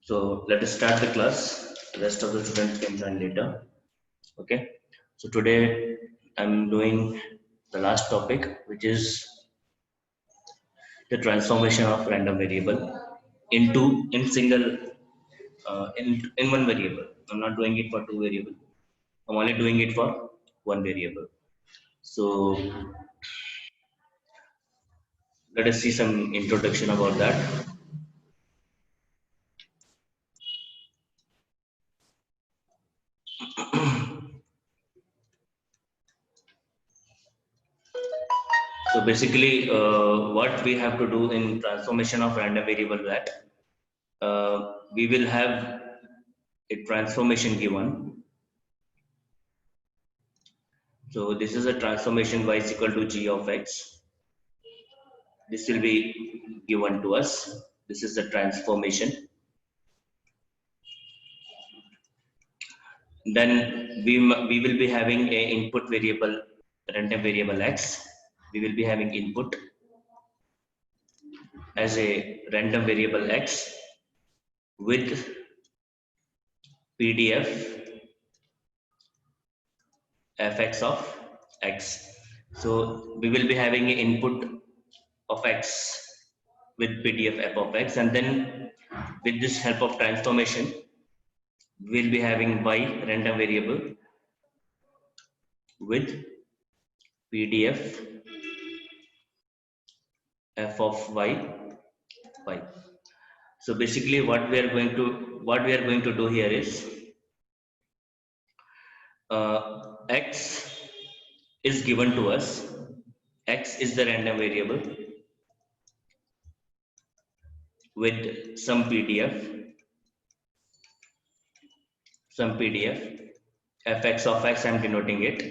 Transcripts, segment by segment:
So let us start the class. The rest of the students can join later. Okay. So today I'm doing the last topic, which is the transformation of random variable into in single in one variable. I'm not doing it for two variables. I'm only doing it for one variable. So let us see some introduction about that. So basically, what we have to do in transformation of random variable, that we will have a transformation given. So this is a transformation y is equal to g of x. This will be given to us. This is the transformation. Then we will be having a input variable, random variable x. We will be having input as a random variable x with PDF fx of x. So we will be having an input of x with PDF f of x, and then with this help of transformation, we'll be having y random variable with PDF f of y. So basically, what we are going to do here is x is given to us. X is the random variable with some PDF fx of x. I'm denoting it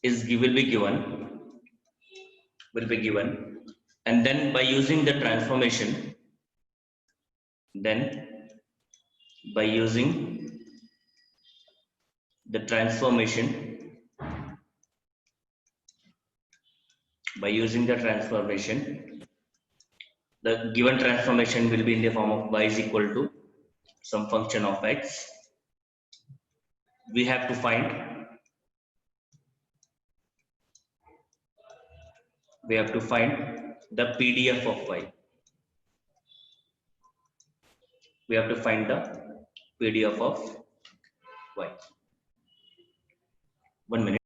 is will be given, and then by using the transformation, then by using the transformation, the given transformation will be in the form of y is equal to some function of x. We have to find the PDF of y. We have to find the PDF of y. 1 minute.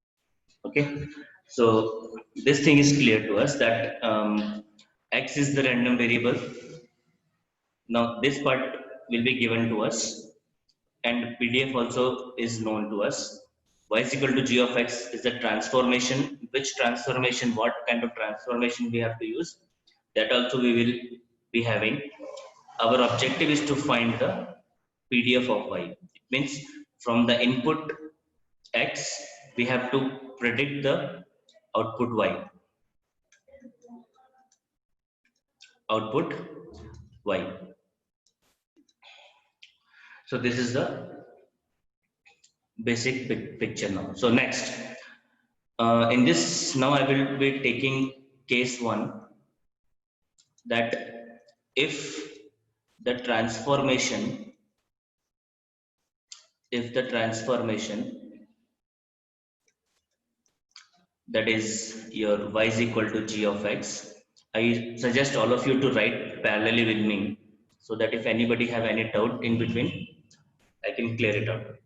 Okay. So this thing is clear to us that x is the random variable. Now this part will be given to us, and PDF also is known to us. Y is equal to g of x is the transformation. Which transformation, what kind of transformation we have to use, that also we will be having. Our objective is to find the PDF of y. It means from the input x, we have to predict the output y. So this is the basic picture now. So next, in this, now I will be taking case 1, that if the transformation that is your y is equal to g of x, I suggest all of you to write parallelly with me, so that if anybody have any doubt in between, I can clear it out.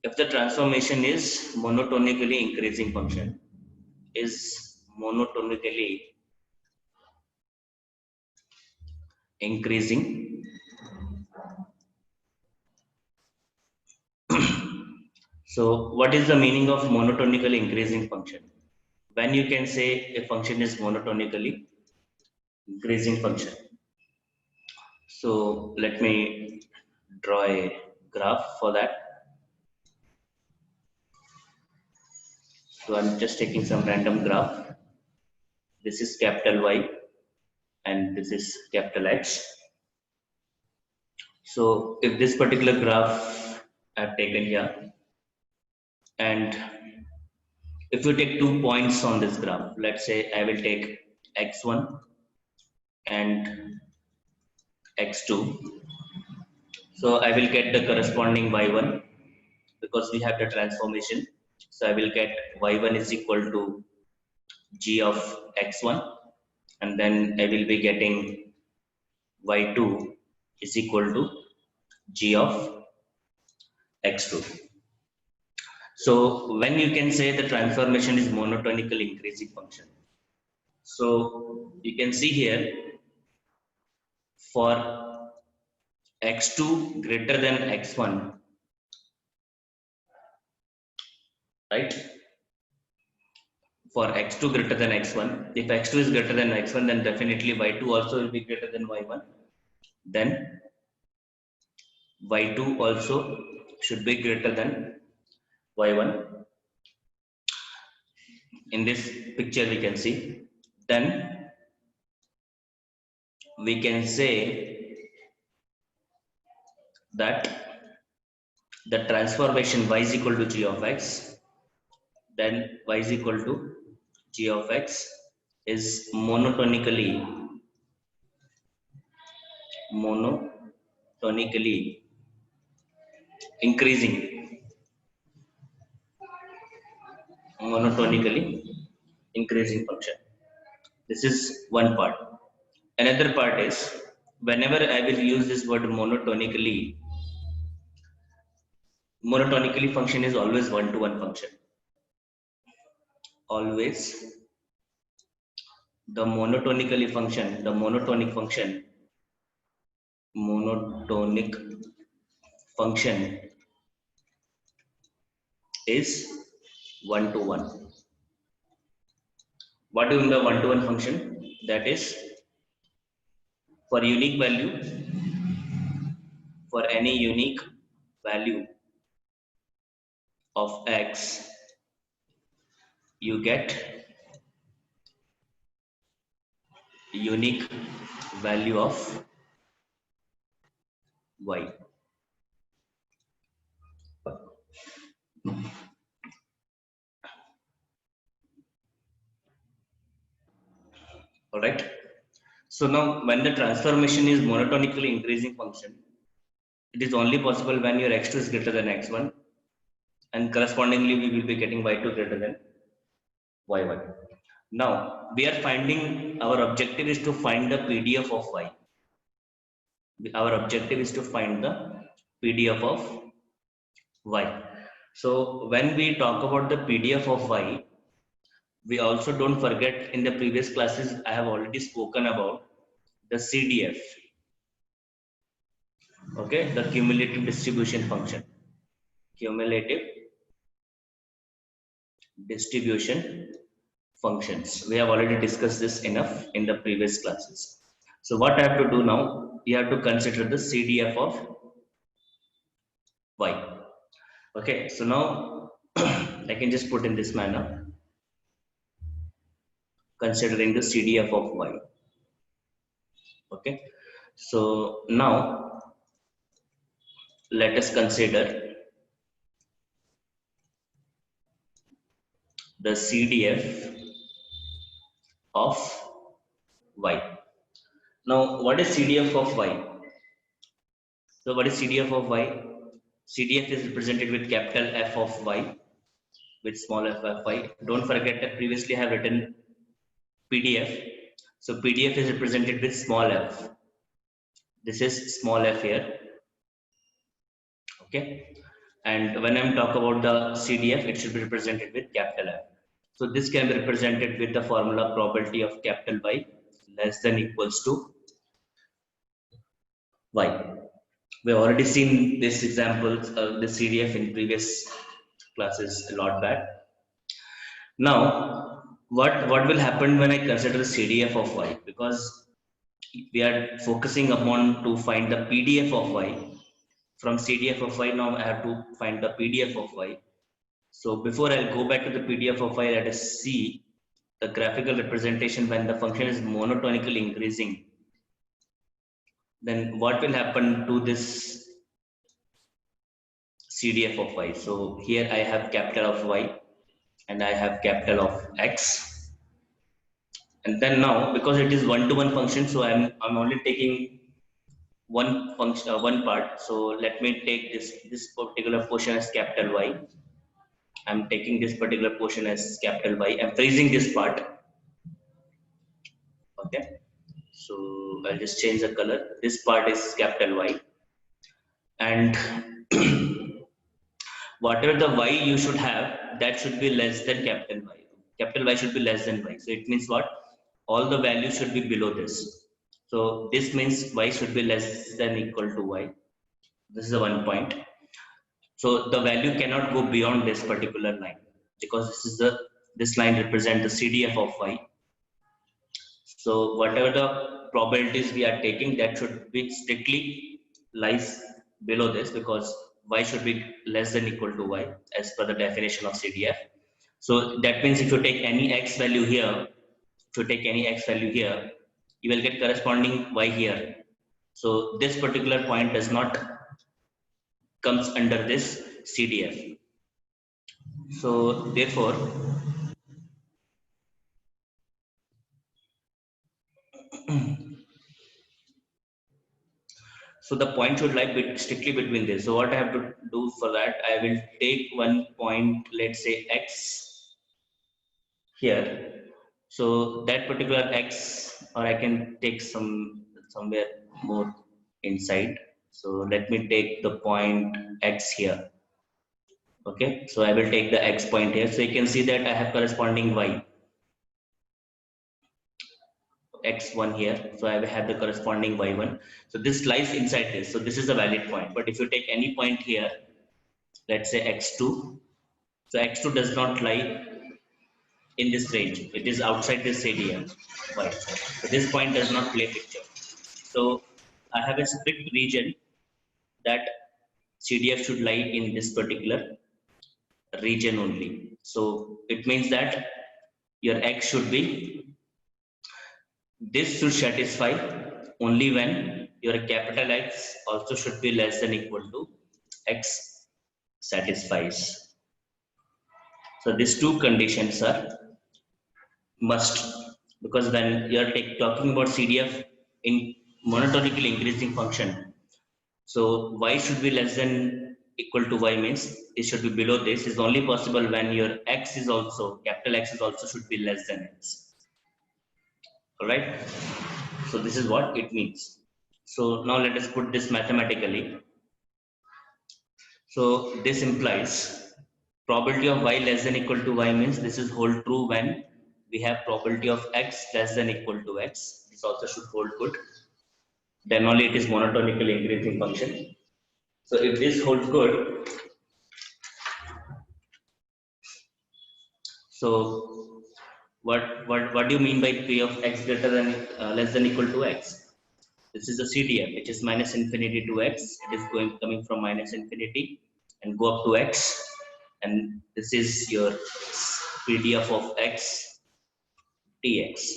If the transformation is monotonically increasing function, so what is the meaning of monotonically increasing function? When you can say a function is monotonically increasing function. So let me draw a graph for that. So I'm just taking some random graph. This is capital Y and this is capital H. So if this particular graph I've taken here, and if you take 2 points on this graph, let's say I will take x1 and x2, So I will get the corresponding y1 because we have the transformation. So I will get y1 is equal to g of x1, and then I will be getting y2 is equal to g of x2. So when you can say the transformation is monotonically increasing function. So you can see here for x2 greater than x1, right? For x2 greater than x1, if x2 is greater than x1, then definitely y2 also will be greater than y1. Then y2 also should be greater than y1. In this picture we can see. Then we can say that the transformation y is equal to g of x, then y is equal to g of x is monotonically increasing, monotonically increasing function. This is one part. Another part is, whenever I will use this word monotonically function is always one-to-one function. Always the monotonic function is one-to-one. What do you mean by one-to-one function? That is, for unique value, for any unique value of x, you get unique value of y. All right. So now, when the transformation is monotonically increasing function, it is only possible when your x2 is greater than x1, and correspondingly we will be getting y2 greater than y1. Now we are finding, our objective is to find the PDF of y. Our objective is to find the PDF of y. So when we talk about the PDF of y, we also don't forget, in the previous classes I have already spoken about the CDF. Okay, the cumulative distribution function. Cumulative distribution functions. We have already discussed this enough in the previous classes. So what I have to do now, you have to consider the CDF of y. Okay, so now I can just put in this manner, considering the CDF of y. Okay, so now let us consider the CDF of y. Now, what is CDF of y? So, what is CDF of y? CDF is represented with capital F of y, with small f of y. Don't forget that previously I have written PDF. So, PDF is represented with small f. This is small f here. Okay. And when I'm talking about the CDF, it should be represented with capital F. So this can be represented with the formula probability of capital Y less than equals to Y. We've already seen this example, the CDF in previous classes a lot back. Now, what will happen when I consider the CDF of Y? Because we are focusing upon to find the PDF of Y. From CDF of Y, now I have to find the PDF of Y. So before I'll go back to the PDF of y, let us see the graphical representation when the function is monotonically increasing. Then what will happen to this CDF of y? So here I have capital of y and I have capital of x. And then now, because it is one-to-one function, so I'm only taking one function, one part. So let me take this particular portion as capital Y. I'm taking this particular portion as capital Y. I'm freezing this part. Okay. So I'll just change the color. This part is capital Y, and whatever the Y you should have, that should be less than capital Y. Capital Y should be less than Y. So it means what? All the values should be below this. So this means Y should be less than equal to Y. This is the one point. So the value cannot go beyond this particular line because this line represents the CDF of Y. So whatever the probabilities we are taking, that should be strictly lies below this, because Y should be less than equal to Y as per the definition of CDF. So that means if you take any X value here, you will get corresponding Y here. So this particular point does not comes under this CDF. So therefore, so the point should lie strictly between this. So what I have to do for that, I will take one point, let's say X here. So that particular X, or I can take somewhere more inside. So let me take the point X here. Okay, so I will take the X point here. So you can see that I have corresponding Y. X1 here, so I will have the corresponding Y1. So this lies inside this, so this is a valid point. But if you take any point here, let's say X2, so X2 does not lie in this range, it is outside this CDF. Right. So this point does not play picture. So I have a strict region that CDF should lie in this particular region only. So it means that your X should be, this should satisfy only when your capital X also should be less than equal to X satisfies. So these two conditions are must, because when you are talking about CDF in monotonically increasing function, so Y should be less than equal to Y means it should be below this is only possible when your X is also, capital X is also should be less than X. Alright, so this is what it means. So now let us put this mathematically. So this implies probability of Y less than equal to Y means this is hold true when we have probability of X less than equal to X. This also should hold good. Then only it is monotonically increasing function. So if this holds good, so what do you mean by P of X greater than less than equal to X? This is a CDF, which is minus infinity to X. It is coming from minus infinity and go up to X. And this is your PDF of X dx.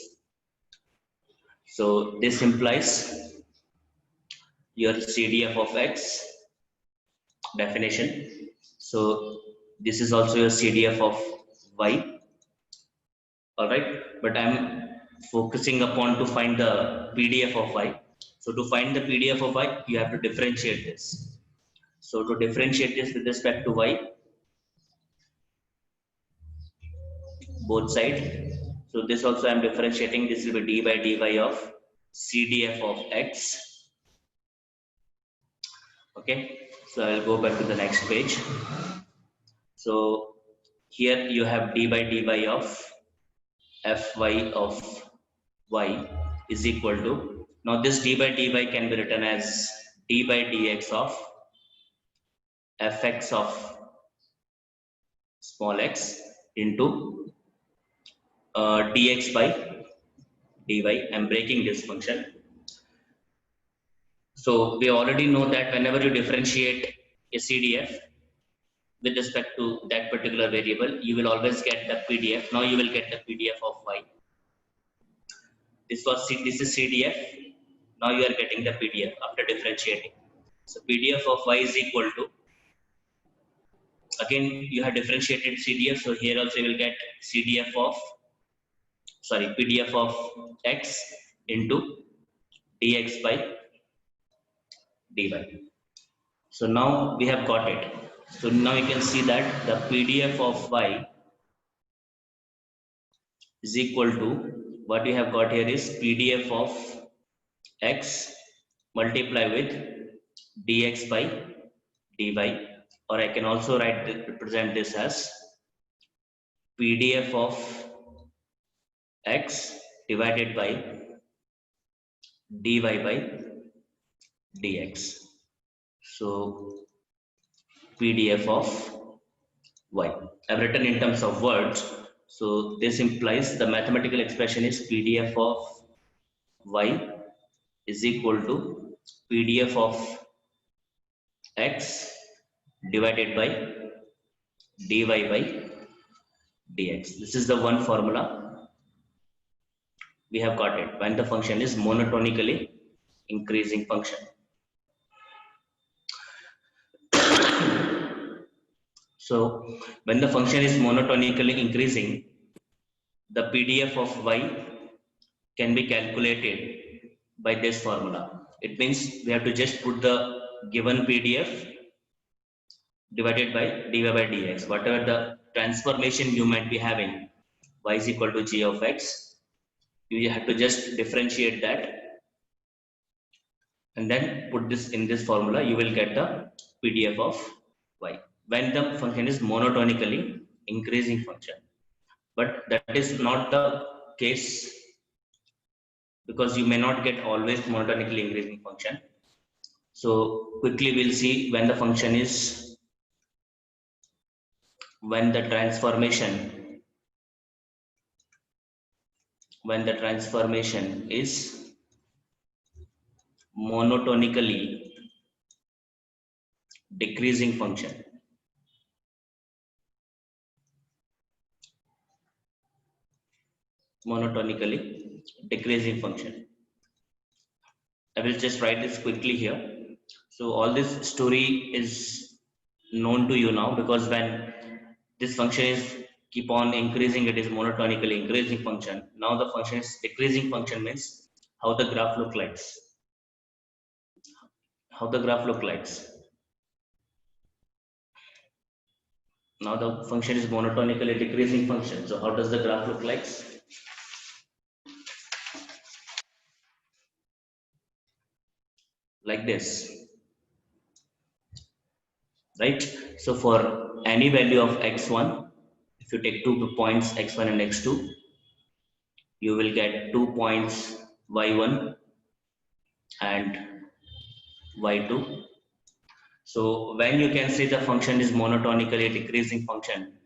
So this implies your CDF of X definition. So this is also your CDF of Y. All right, but I'm focusing upon to find the PDF of Y. So to find the PDF of Y, you have to differentiate this. So to differentiate this with respect to Y, both sides. So this also I'm differentiating. This will be d by dy of CDF of X. Okay, so I'll go back to the next page. So here you have d by dy of Fy of Y is equal to, now this d by dy can be written as d by dx of Fx of small x into dx by dy. I'm breaking this function. So we already know that whenever you differentiate a CDF with respect to that particular variable, you will always get the PDF. Now you will get the PDF of Y. This is CDF. Now you are getting the PDF after differentiating. So PDF of Y is equal to, again you have differentiated CDF. So here also you will get PDF of, PDF of X into dx by dy. So now we have got it. So now you can see that the PDF of y is equal to what we have got here is PDF of x multiply with dx by dy, or I can also represent this as PDF of x divided by dy by dx. So PDF of y. I've written in terms of words. So this implies the mathematical expression is PDF of y is equal to PDF of x divided by dy by dx. This is the one formula. We have got it when the function is monotonically increasing function. So when the function is monotonically increasing, the PDF of y can be calculated by this formula. It means we have to just put the given PDF divided by dy by dx. Whatever the transformation you might be having, y is equal to g of x, you have to just differentiate that and then put this in this formula. You will get the PDF of y when the function is monotonically increasing function. But that is not the case, because you may not get always monotonically increasing function. So quickly we'll see when the function is, when the transformation is monotonically decreasing function. Monotonically decreasing function. I will just write this quickly here. So all this story is known to you now, because when this function is keep on increasing, it is monotonically increasing function. Now the function is decreasing function means how the graph look like. How the graph look like. Now the function is monotonically decreasing function. So how does the graph look like? Like this, right? So for any value of x1, if you take 2 points x1 and x2, you will get 2 points y1 and y2. So when you can say the function is monotonically decreasing function,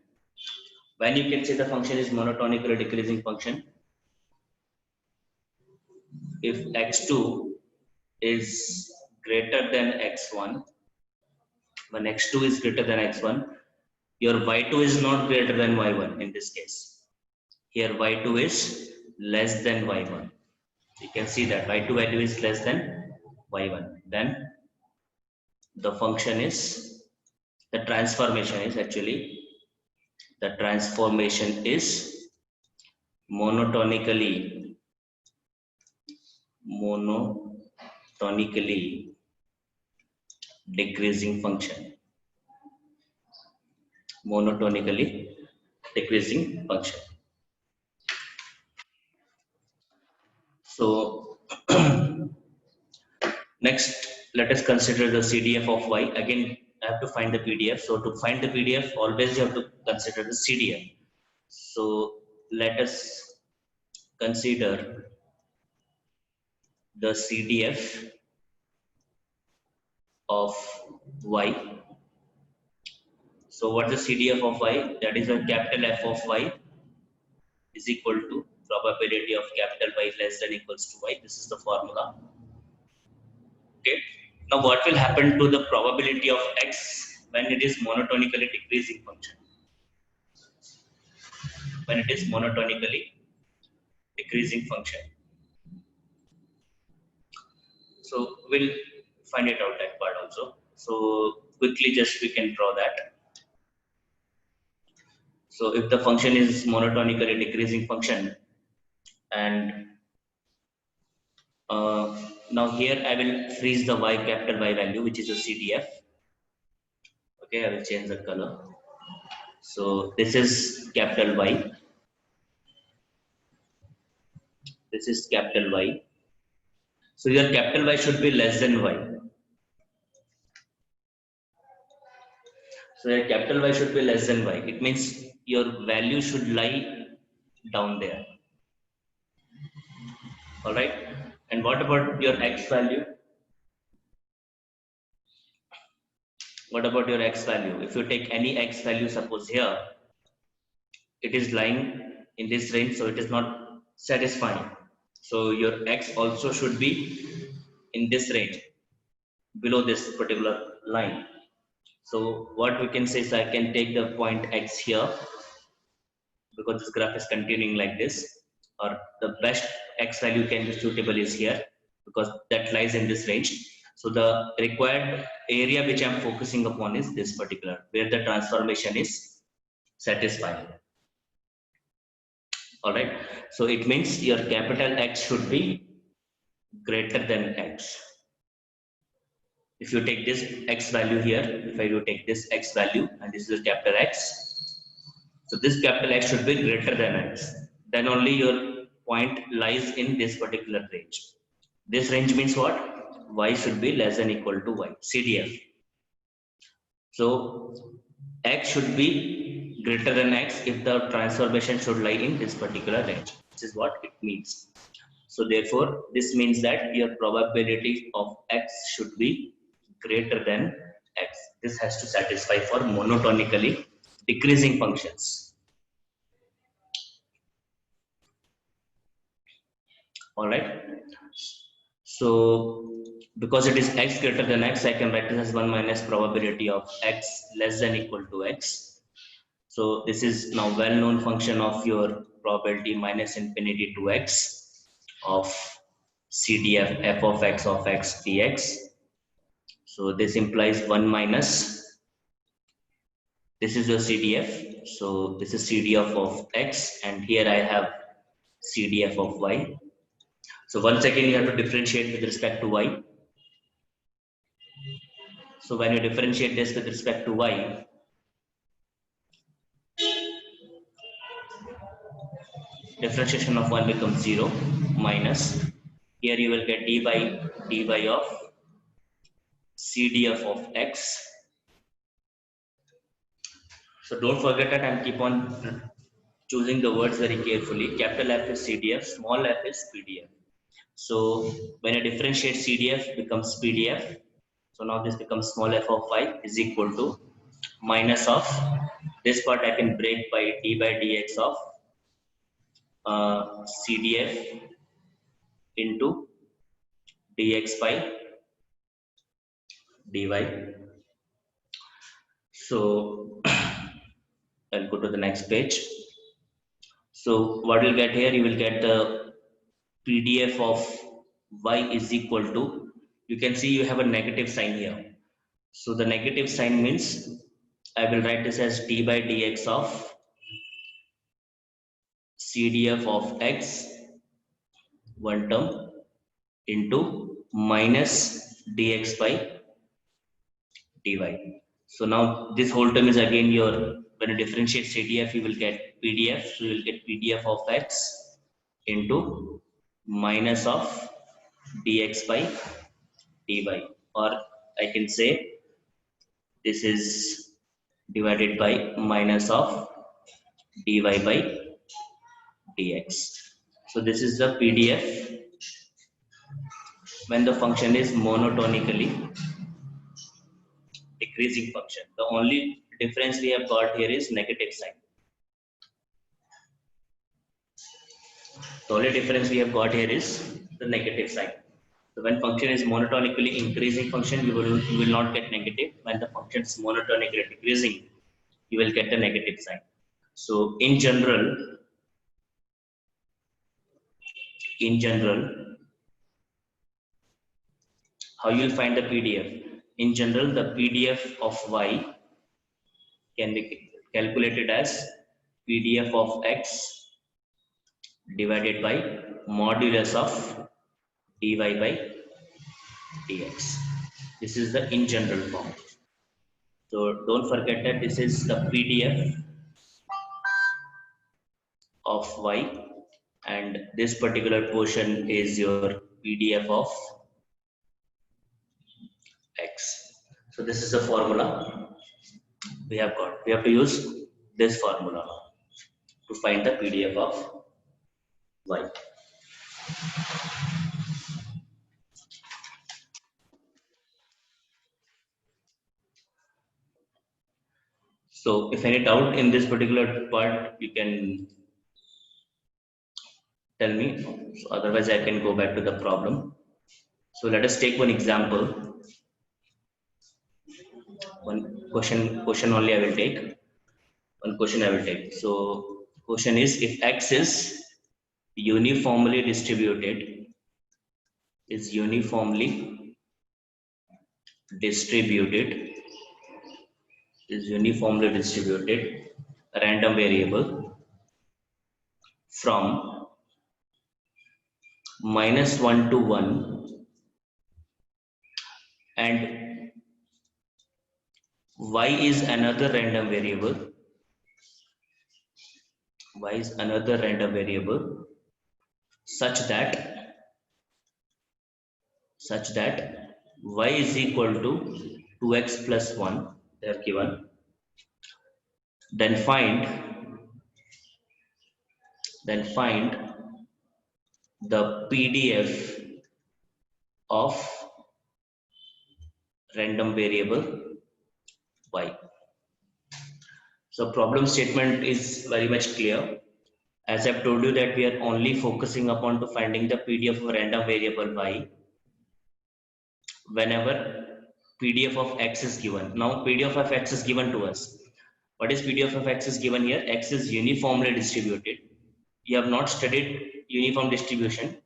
if x2 is greater than x1, when x2 is greater than x1, your y2 is not greater than y1 in this case. Here y2 is less than y1. You can see that y2 value is less than y1. Then the transformation is monotonically decreasing function. Monotonically decreasing function. So next, let us consider the CDF of y. Again, I have to find the PDF. So to find the PDF, always you have to consider the CDF. So let us consider the CDF of y. So what is the CDF of y? That is a capital F of y is equal to probability of capital Y less than equals to y. This is the formula. Okay. Now what will happen to the probability of x when it is monotonically decreasing function? When it is monotonically decreasing function. So we'll find it out that part also. So quickly just we can draw that. So if the function is monotonically decreasing function and Now here I will freeze the y, capital Y value, which is a CDF. Okay, I will change the color. So this is capital Y. This is capital Y. So your capital Y should be less than Y. So your capital Y should be less than Y. It means your value should lie down there. All right. And what about your X value? What about your X value? If you take any X value, suppose here, it is lying in this range, so it is not satisfying. So your X also should be in this range, below this particular line. So what we can say is I can take the point X here, because this graph is continuing like this, or the best X value can be suitable is here, because that lies in this range. So the required area which I'm focusing upon is this particular, where the transformation is satisfying. All right. So it means your capital X should be greater than X. If you take this X value here, if I do take this X value and this is capital X, so this capital X should be greater than X. Then only your point lies in this particular range. This range means what? Y should be less than equal to Y, CDF. So X should be greater than X if the transformation should lie in this particular range. This is what it means. So therefore, this means that your probability of X should be greater than X. This has to satisfy for monotonically decreasing functions. All right. So because it is X greater than X, I can write this as 1 minus probability of X less than equal to X. So this is now well-known function of your probability minus infinity to X of CDF f of X dx. So this implies 1 minus, this is your CDF. So this is CDF of X, and here I have CDF of Y. So once again, you have to differentiate with respect to Y. So when you differentiate this with respect to Y, differentiation of 1 becomes 0 minus, here you will get dy of CDF of X. So don't forget that, and keep on choosing the words very carefully. Capital F is CDF, small f is PDF. So when I differentiate CDF becomes PDF. So now this becomes small f of y is equal to minus of, this part I can break by d by dx of CDF into dx by dy. So I'll go to the next page. So what you'll get here, you will get the PDF of y is equal to, you can see you have a negative sign here. So the negative sign means I will write this as d by dx of CDF of X, one term, into minus dx by dy. So now this whole term is again your, when you differentiate CDF, you will get PDF. So you will get PDF of X into minus of dx by dy, or I can say this is divided by minus of dy by dx. So this is the PDF when the function is monotonically decreasing function. The only difference we have got here is negative sign. The only difference we have got here is the negative sign. So when function is monotonically increasing function, you will not get negative. When the function is monotonically decreasing, you will get the negative sign. So in general, how you will find the PDF? In general, the PDF of Y can be calculated as PDF of X divided by modulus of dy by dx. This is the in general form. So don't forget that this is the PDF of y, and this particular portion is your PDF of x. So this is the formula we have got. We have to use this formula now to find the PDF of y. So if any doubt in this particular part, you can tell me. So otherwise, I can go back to the problem. So let us take one example. Question only I will take. One question I will take. So question is, if x is uniformly distributed, uniformly distributed, a random variable from -1 to 1, and y is another random variable, such that y is equal to 2x plus 1, they are given. Then find the PDF of random variable y. So problem statement is very much clear. As I've told you that we are only focusing upon to finding the PDF of random variable y whenever PDF of x is given. Now PDF of x is given to us. What is PDF of x is given here? X is uniformly distributed. You have not studied uniform distribution.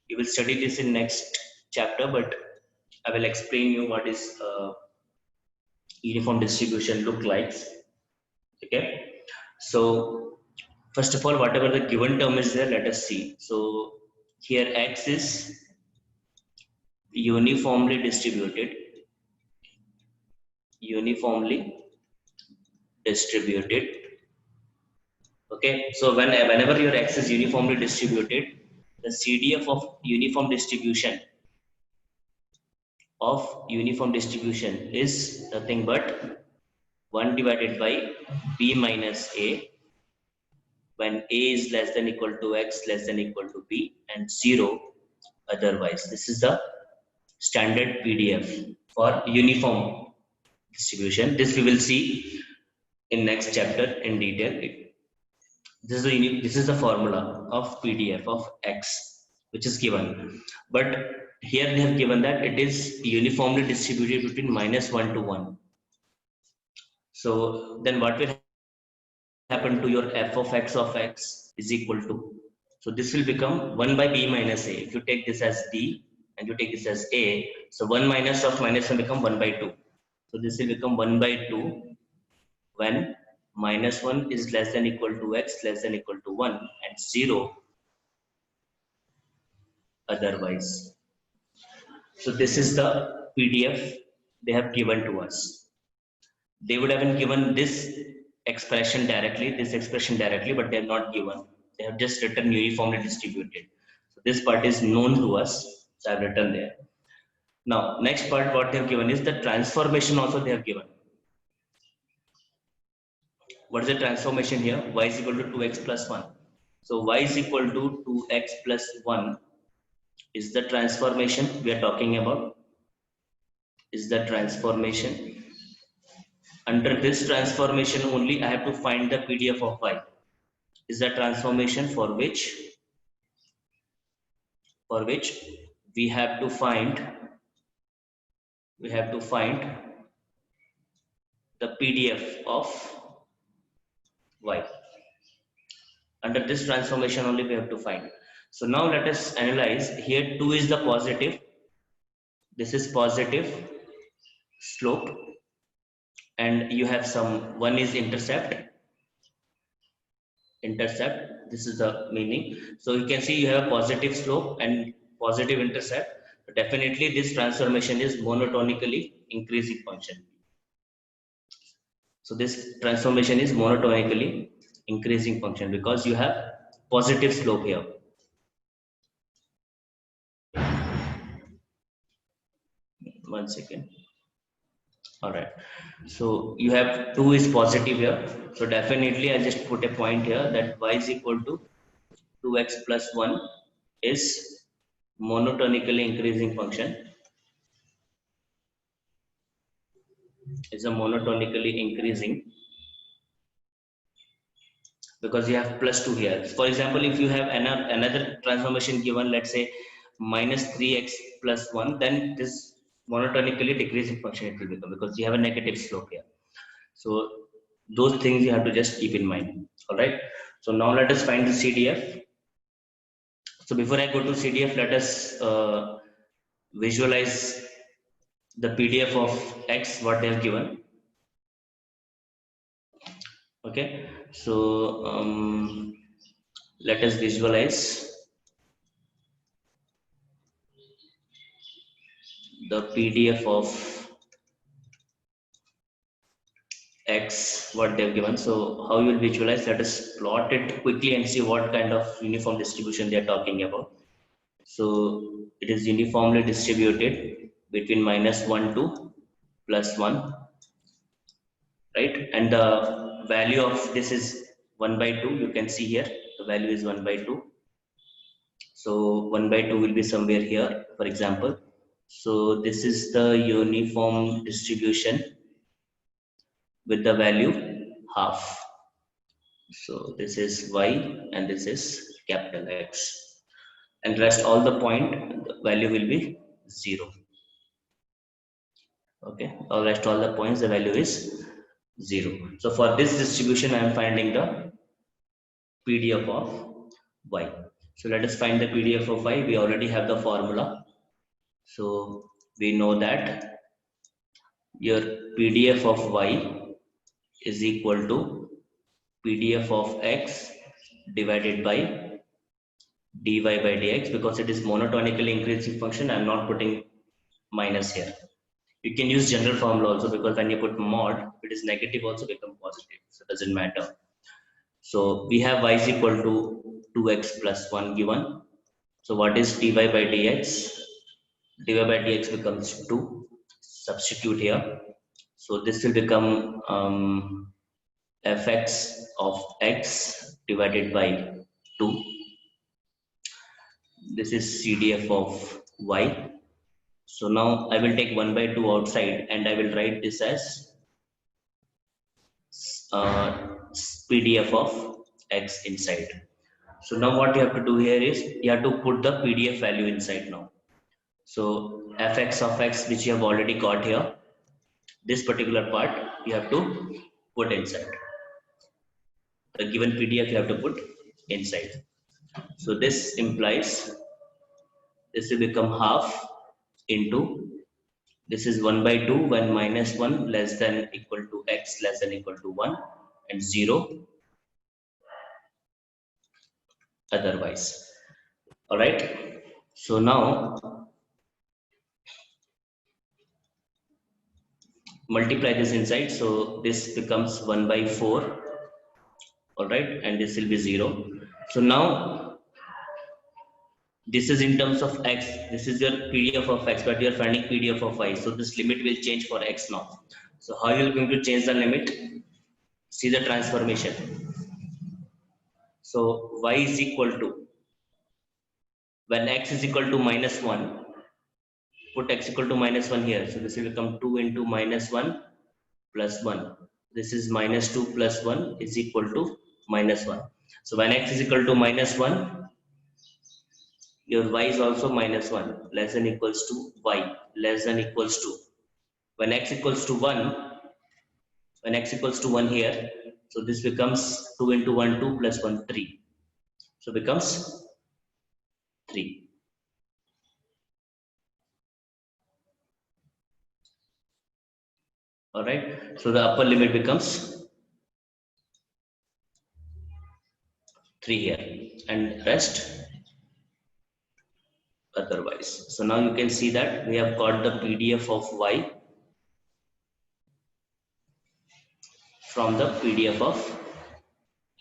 You will study this in next chapter, but I will explain you what is uniform distribution look like. Okay. So first of all, whatever the given term is there, let us see. So here x is uniformly distributed. Okay, so whenever your x is uniformly distributed, the CDF of uniform distribution is nothing but 1 divided by b minus a, when a is less than equal to x less than equal to b, and 0 otherwise. This is the standard PDF for uniform distribution. This we will see in next chapter in detail. This is the formula of PDF of x, which is given. But here they have given that it is uniformly distributed between -1 to 1. So then what will happen to your f of x is equal to, so this will become 1 by b minus a. If you take this as b and you take this as a, so 1 minus of -1 become 1 by 2. So this will become 1 by 2 when -1 is less than equal to x less than equal to 1 and 0 otherwise. So this is the PDF they have given to us. They would have given this expression directly, but they have not given. They have just written uniformly distributed. So this part is known to us, so I have written there. Now, next part what they have given is the transformation also they have given. What is the transformation here? Y is equal to 2x plus 1. So y is equal to 2x plus 1 is the transformation we are talking about. Is the transformation. Under this transformation only I have to find the PDF of y. Is the transformation for which we have to find the PDF of y. Under this transformation only we have to find. So now let us analyze. Here 2 is the positive. This is positive slope, and you have some 1 is intercept. This is the meaning. So you can see you have a positive slope and positive intercept, definitely this transformation is monotonically increasing function. So this transformation is monotonically increasing function because you have positive slope here. One second. All right. So you have 2 is positive here. So definitely I just put a point here that y is equal to 2x plus 1 is monotonically increasing function. Is a monotonically increasing because you have plus 2 here. For example, if you have another transformation given, let's say minus 3x plus 1, then this monotonically decreasing function it will become because you have a negative slope here. So those things you have to just keep in mind. All right. So now let us find the CDF. So before I go to CDF, let us visualize the PDF of X what they have given. Okay. So let us visualize the PDF of X what they've given. So how you will visualize, let us plot it quickly and see what kind of uniform distribution they are talking about. So it is uniformly distributed between -1 to +1, right? And the value of this is 1/2. You can see here the value is 1/2. So 1/2 will be somewhere here, for example. So this is the uniform distribution with the value half. So this is y and this is capital X. And rest all the point, the value will be 0. Okay, all the points, the value is 0. So for this distribution, I am finding the PDF of y. So let us find the PDF of y. We already have the formula. So we know that your PDF of y is equal to PDF of x divided by dy by dx. Because it is monotonically increasing function, I am not putting minus here. You can use general formula also, because when you put mod, if it is negative also become positive, so it doesn't matter. So we have y is equal to 2x plus 1 given. So what is dy by dx? Dy by dx becomes 2. Substitute here. So this will become fx of x divided by 2. This is CDF of y. So now I will take 1/2 outside and I will write this as PDF of x inside. So now what you have to do here is you have to put the PDF value inside now. So fx of x, which you have already got here, this particular part you have to put inside. The given PDF you have to put inside. So this implies this will become half into, this is 1/2 when -1 less than equal to x less than equal to 1 and 0 otherwise. All right. So now multiply this inside. So this becomes 1/4. All right. And this will be 0. So now this is in terms of x. This is your PDF of x, but you are finding PDF of y. So this limit will change for x now. So how you are going to change the limit? See the transformation. So y is equal to, when x is equal to -1, put x equal to -1 here. So this will become 2 into -1 plus 1. This is -2 plus 1 is equal to -1. So when x is equal to -1, your y is also -1, less than equals to y, less than equals to. When x equals to 1, when x equals to 1 here, so this becomes 2 into 1, 2 plus 1, 3. So becomes 3. All right. So the upper limit becomes 3 here, and rest otherwise. So now you can see that we have got the PDF of y from the PDF of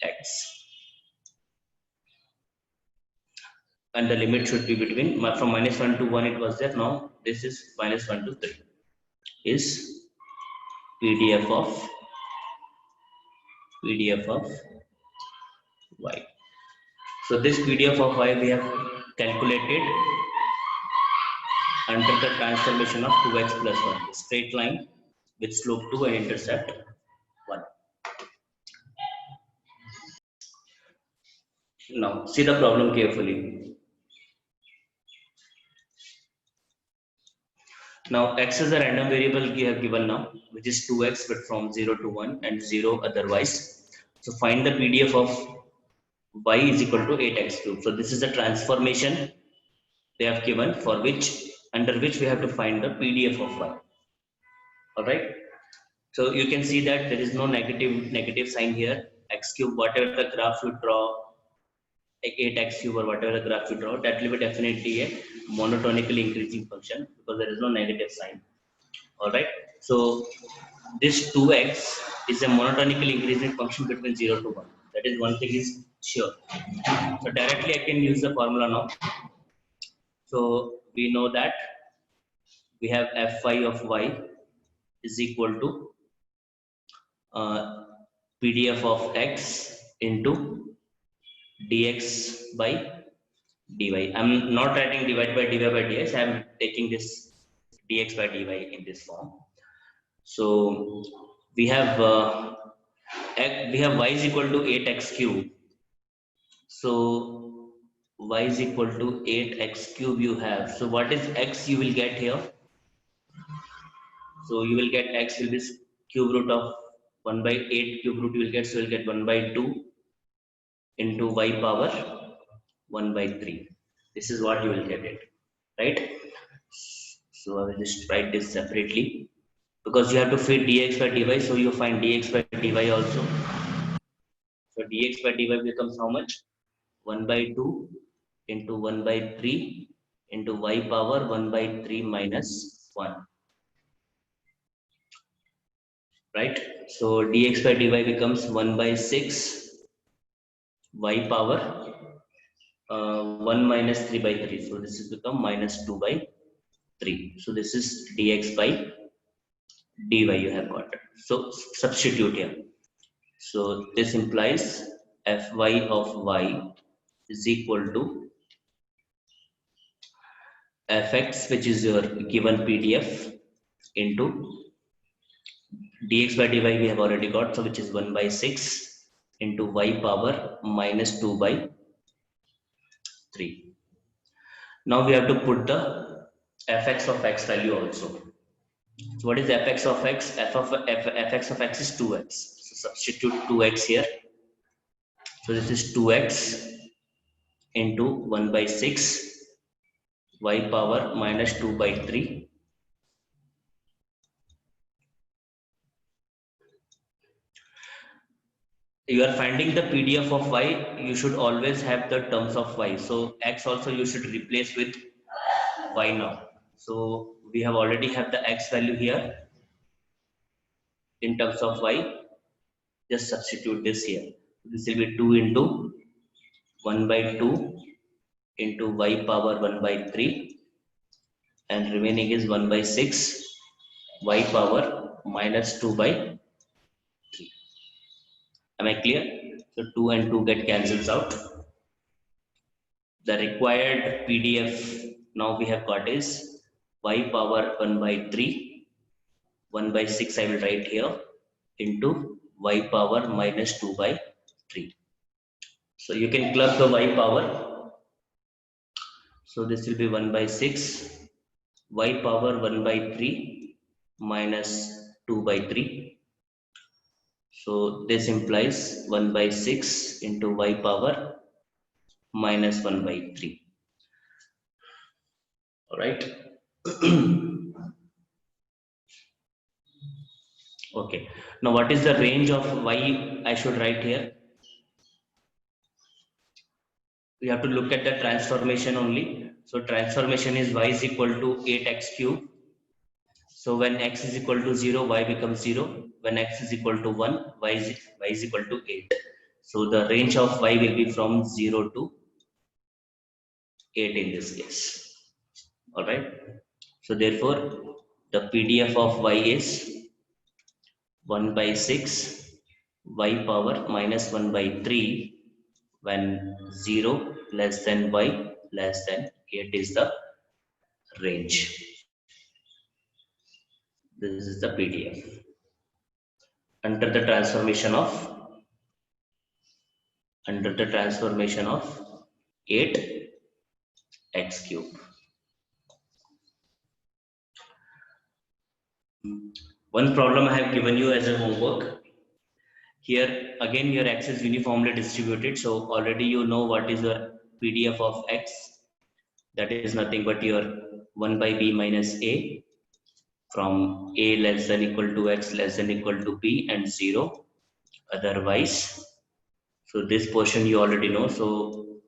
x, and the limit should be between from -1 to 1 it was there. Now this is -1 to 3 is PDF of y. So this PDF of y we have calculated under the transformation of 2x plus 1, straight line with slope 2 and intercept 1. Now see the problem carefully. Now x is a random variable we have given now, which is 2x, but from 0 to 1 and 0 otherwise. So find the PDF of y is equal to 8x cube. So this is a transformation they have given for which, under which we have to find the PDF of y. All right. So you can see that there is no negative sign here. X cube, whatever the graph you draw, 8x cube or whatever the graph you draw, that will be definitely a monotonically increasing function because there is no negative sign. All right. So this 2x is a monotonically increasing function between 0 to 1. That is one thing is sure. So directly I can use the formula now. So we know that we have fy of y is equal to PDF of x into dx by dy. I'm not writing divide by dy by dx. I'm taking this dx by dy in this form. So we have y is equal to 8x cube. So y is equal to 8x cube you have. So what is x you will get here? So you will get x will be cube root of 1 by 8 cube root you will get. So you will get 1 by 2 into y power 1 by 3. This is what you will get it, right? So I will just write this separately because you have to fit dx by dy. So you find dx by dy also. So dx by dy becomes how much? 1 by 2 into 1 by 3 into y power 1 by 3 minus 1. Right? So dx by dy becomes 1 by 6 y power 1 minus 3 by 3. So this is become minus 2 by 3. So this is dx by dy you have got. So substitute here. So this implies fy of y is equal to fx, which is your given PDF, into dx by dy we have already got, so which is 1 by 6 into y power minus 2 by 3. Now we have to put the fx of x value also. So what is fx of x? Fx of x is 2x. So substitute 2x here. So this is 2x into 1 by 6 y power minus 2 by 3. You are finding the PDF of y, you should always have the terms of y. So x also you should replace with y now. So we have already have the x value here in terms of y. Just substitute this here. This will be 2 into 1 by 2 into y power 1 by 3, and remaining is 1 by 6 y power minus 2 by 3. Am I clear? So 2 and 2 get cancels out. The required PDF now we have got is y power 1 by 3, 1 by 6 I will write here, into y power minus 2 by 3. So you can club the y power. So this will be 1 by 6 y power 1 by 3 minus 2 by 3. So this implies 1 by 6 into y power minus 1 by 3. All right. Okay. Now what is the range of y I should write here? We have to look at the transformation only. So transformation is y is equal to 8x cube. So when x is equal to 0, y becomes 0. When x is equal to 1, y is equal to 8. So the range of y will be from 0 to 8 in this case. All right. So therefore, the PDF of y is 1 by 6 y power minus 1 by 3 when 0 less than y less than 8 is the range. This is the PDF. Under the transformation of 8x cube. One problem I have given you as a homework. Here again your x is uniformly distributed, so already you know what is your PDF of x. That is nothing but your 1 by b minus a from a less than equal to x less than equal to b and 0 otherwise. So this portion you already know. So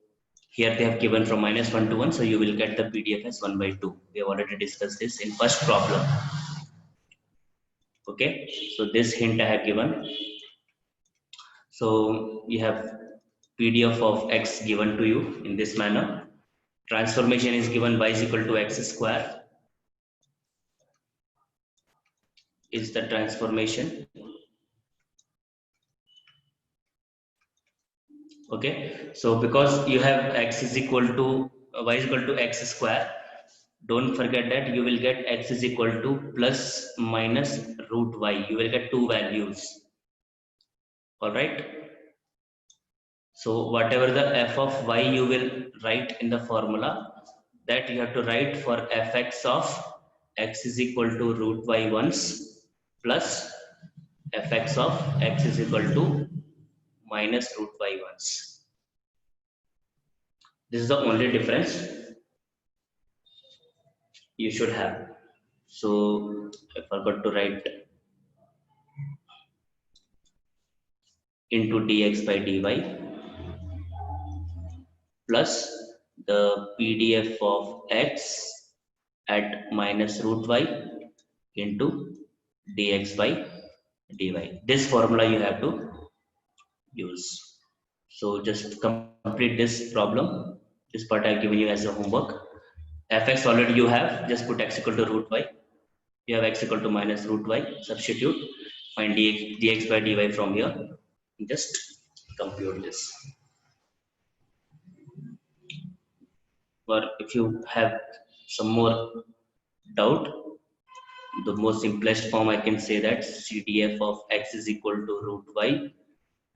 here they have given from minus 1 to 1, so you will get the PDF as 1 by 2. We have already discussed this in first problem. Okay, so this hint I have given. So you have PDF of x given to you in this manner. Transformation is given y is equal to x square is the transformation. Okay, so because you have x is equal to y is equal to x square, don't forget that you will get x is equal to plus minus root y. You will get two values. All right. So whatever the f of y you will write in the formula, that you have to write for fx of x is equal to root y once plus fx of x is equal to minus root y once. This is the only difference you should have. So I forgot to write into dx by dy plus the PDF of x at minus root y into dx by dy. This formula you have to use. So just complete this problem. This part I have given you as a homework. Fx already you have, just put x equal to root y. You have x equal to minus root y, substitute, find dx by dy from here. Just compute this. Or if you have some more doubt, the most simplest form I can say that CDF of x is equal to root y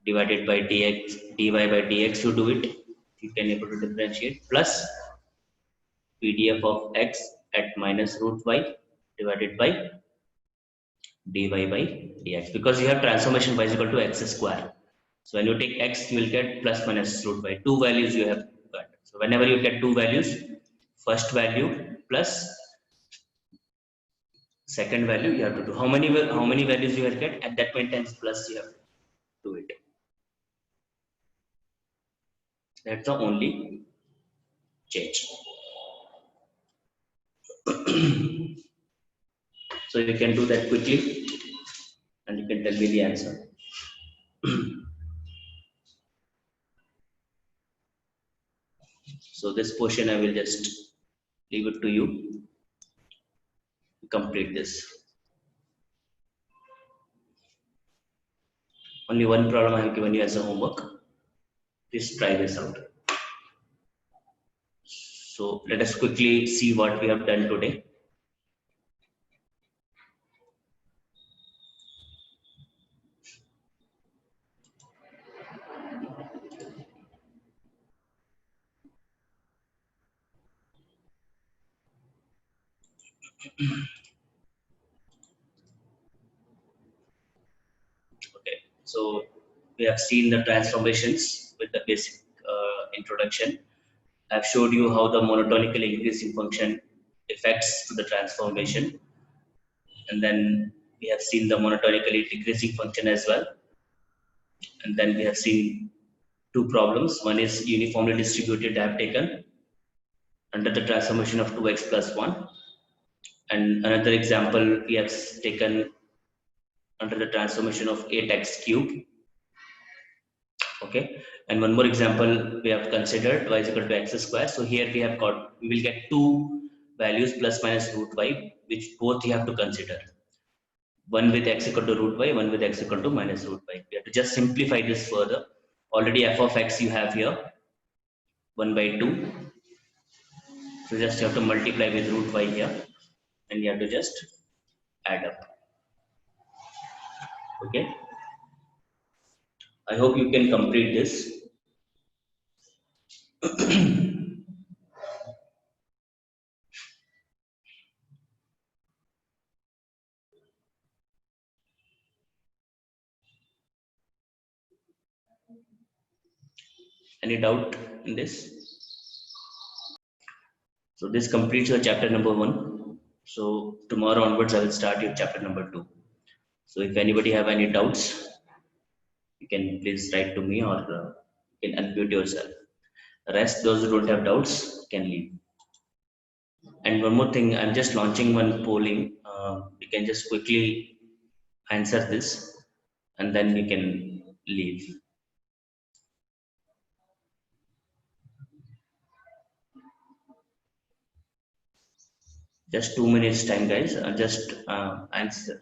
divided by dx, dy by dx, you do it. You can able to differentiate plus PDF of x at minus root y divided by dy by dx, because you have transformation y is equal to x square. So when you take x, you will get plus minus root y. Two values you have got. So whenever you get two values, first value plus second value you have to do. How many values you will get at that point times plus you have to do it. That's the only change. So you can do that quickly and you can tell me the answer. So this portion I will just leave it to you. Complete this. Only one problem I have given you as a homework. Please try this out. So let us quickly see what we have done today. Okay, so we have seen the transformations with the basic introduction. I've showed you how the monotonically increasing function affects to the transformation, and then we have seen the monotonically decreasing function as well. And then we have seen two problems. One is uniformly distributed I have taken, under the transformation of 2x plus 1. And another example we have taken under the transformation of 8x cube. Okay, and one more example we have considered y is equal to x square. So here we will get two values plus minus root y, which both you have to consider. One with x equal to root y, one with x equal to minus root y. We have to just simplify this further. Already f of x you have here 1 by 2. So just you have to multiply with root y here, and you have to just add up. Okay. I hope you can complete this. Any doubt in this? So this completes your chapter number 1. So tomorrow onwards, I will start your chapter number 2. So if anybody have any doubts, you can please write to me, or you can unmute yourself. The rest, those who don't have doubts, can leave. And one more thing, I'm just launching one polling. You can just quickly answer this, and then you can leave. Just 2 minutes time, guys. Just answer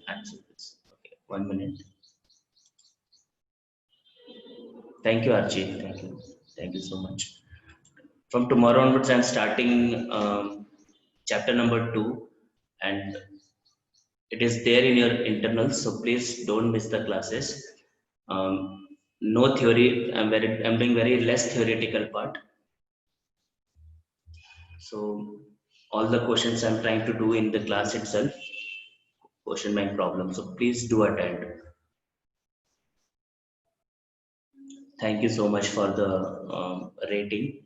this. Okay, 1 minute. Thank you, Archie. Thank you so much. From tomorrow onwards, I'm starting chapter number 2, and it is there in your internals. So please don't miss the classes. No theory. I'm doing very less theoretical part. So all the questions I'm trying to do in the class itself, question bank problem. So please do attend. Thank you so much for the rating.